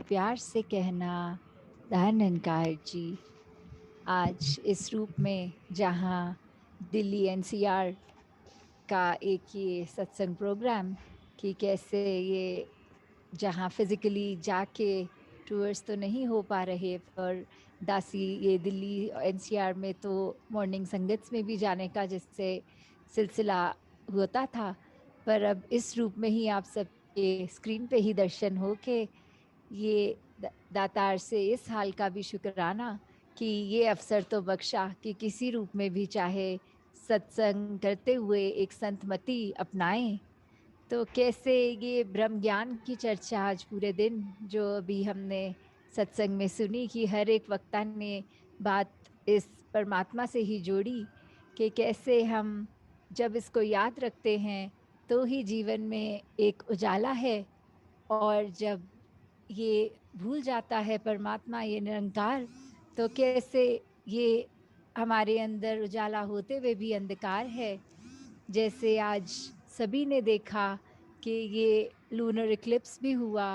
प्यार से कहना धन्यंकार जी। आज इस रूप में जहाँ दिल्ली एनसीआर का एक ये सत्संग प्रोग्राम कि कैसे ये जहाँ फिजिकली जाके टूर्स तो नहीं हो पा रहे, पर दासी ये दिल्ली एनसीआर में तो मॉर्निंग संगीत में भी जाने का जिससे सिलसिला होता था, पर अब इस रूप में ही आप सबके स्क्रीन पे ही दर्शन हो के ये दातार से इस हाल का भी शुक्राना कि ये अवसर तो बख्शा कि किसी रूप में भी चाहे सत्संग करते हुए एक संतमति अपनाएं। तो कैसे ये ब्रह्म ज्ञान की चर्चा आज पूरे दिन जो अभी हमने सत्संग में सुनी कि हर एक वक्ता ने बात इस परमात्मा से ही जोड़ी कि कैसे हम जब इसको याद रखते हैं तो ही जीवन में एक उजाला है, और जब ये भूल जाता है परमात्मा ये निरंकार, तो कैसे ये हमारे अंदर उजाला होते हुए भी अंधकार है। जैसे आज सभी ने देखा कि ये लूनर इक्लिप्स भी हुआ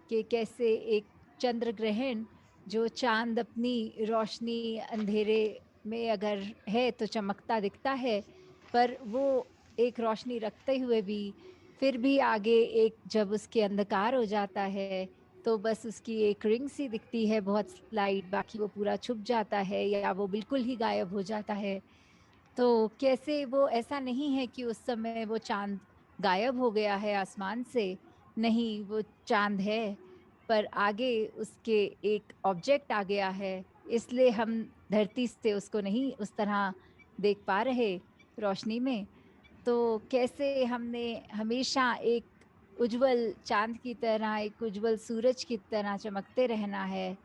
कि कैसे एक चंद्र ग्रहण जो चांद अपनी रोशनी अंधेरे में अगर है तो चमकता दिखता है, पर वो एक रोशनी रखते हुए भी फिर भी आगे एक जब उसके अंधकार हो जाता है तो बस उसकी एक रिंग सी दिखती है बहुत स्लाइट, बाकी वो पूरा छुप जाता है या वो बिल्कुल ही गायब हो जाता है। तो कैसे वो ऐसा नहीं है कि उस समय वो चांद गायब हो गया है आसमान से, नहीं वो चांद है, पर आगे उसके एक ऑब्जेक्ट आ गया है, इसलिए हम धरती से उसको नहीं उस तरह देख पा रहे रोशनी में। तो कैसे हमने हमेशा एक उज्जवल चांद की तरह, एक उज्जवल सूरज की तरह चमकते रहना है।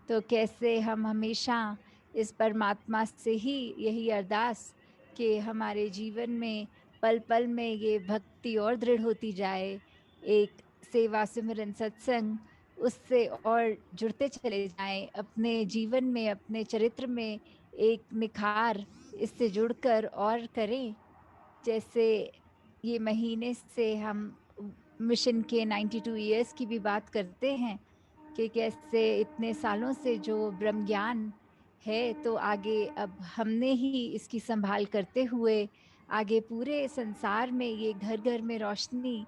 तो कैसे हम हमेशा इस परमात्मा से ही यही अरदास कि हमारे जीवन में पल पल में ये भक्ति और दृढ़ होती जाए, एक सेवा सिमरन सत्संग उससे और जुड़ते चले जाएं, अपने जीवन में अपने चरित्र में एक निखार इससे जुड़कर और करें। जैसे ये महीने से हम मिशन के 92 ईयर्स की भी बात करते हैं कि कैसे इतने सालों से जो ब्रह्म ज्ञान है तो आगे अब हमने ही इसकी संभाल करते हुए आगे पूरे संसार में ये घर घर में रोशनी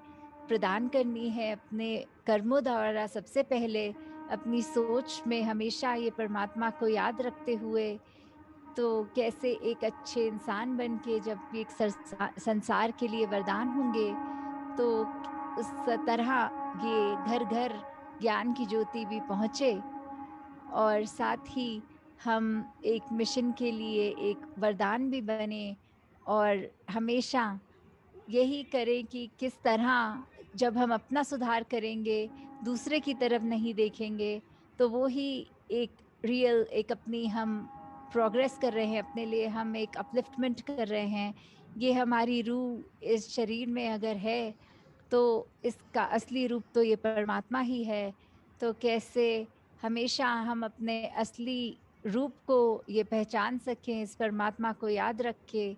प्रदान करनी है अपने कर्मों द्वारा। सबसे पहले अपनी सोच में हमेशा ये परमात्मा को याद रखते हुए, तो कैसे एक अच्छे इंसान बन के जब एक संसार के लिए वरदान होंगे तो उस तरह ये घर घर ज्ञान की ज्योति भी पहुंचे, और साथ ही हम एक मिशन के लिए एक वरदान भी बने, और हमेशा यही करें कि किस तरह जब हम अपना सुधार करेंगे, दूसरे की तरफ नहीं देखेंगे, तो वो ही एक रियल एक अपनी हम प्रोग्रेस कर रहे हैं, अपने लिए हम एक अपलिफ्टमेंट कर रहे हैं। ये हमारी रूह इस शरीर में अगर है तो इसका असली रूप तो ये परमात्मा ही है। तो कैसे हमेशा हम अपने असली रूप को ये पहचान सकें, इस परमात्मा को याद रखें।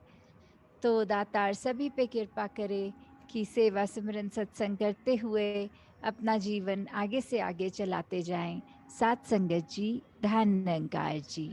तो दातार सभी पे कृपा करे कि सेवा सिमरन सत्संग करते हुए अपना जीवन आगे से आगे चलाते जाएं। साथ संगत जी, धन्यंकार जी।